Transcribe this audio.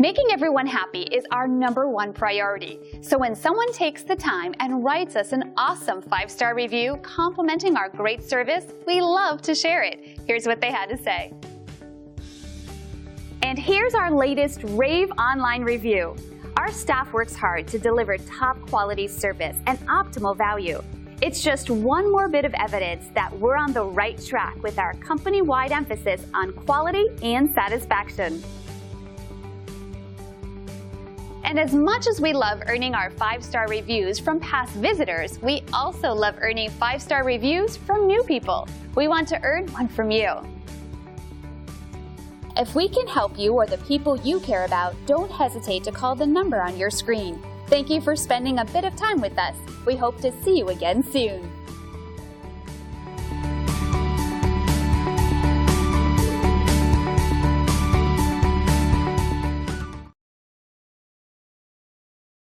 Making everyone happy is our #1 priority. So when someone takes the time and writes us an awesome 5-star review complimenting our great service, we love to share it. Here's what they had to say. And here's our latest rave online review. Our staff works hard to deliver top quality service and optimal value. It's just one more bit of evidence that we're on the right track with our company-wide emphasis on quality and satisfaction. And as much as we love earning our 5-star reviews from past visitors, we also love earning 5-star reviews from new people. We want to earn one from you. If we can help you or the people you care about, don't hesitate to call the number on your screen. Thank you for spending a bit of time with us. We hope to see you again soon.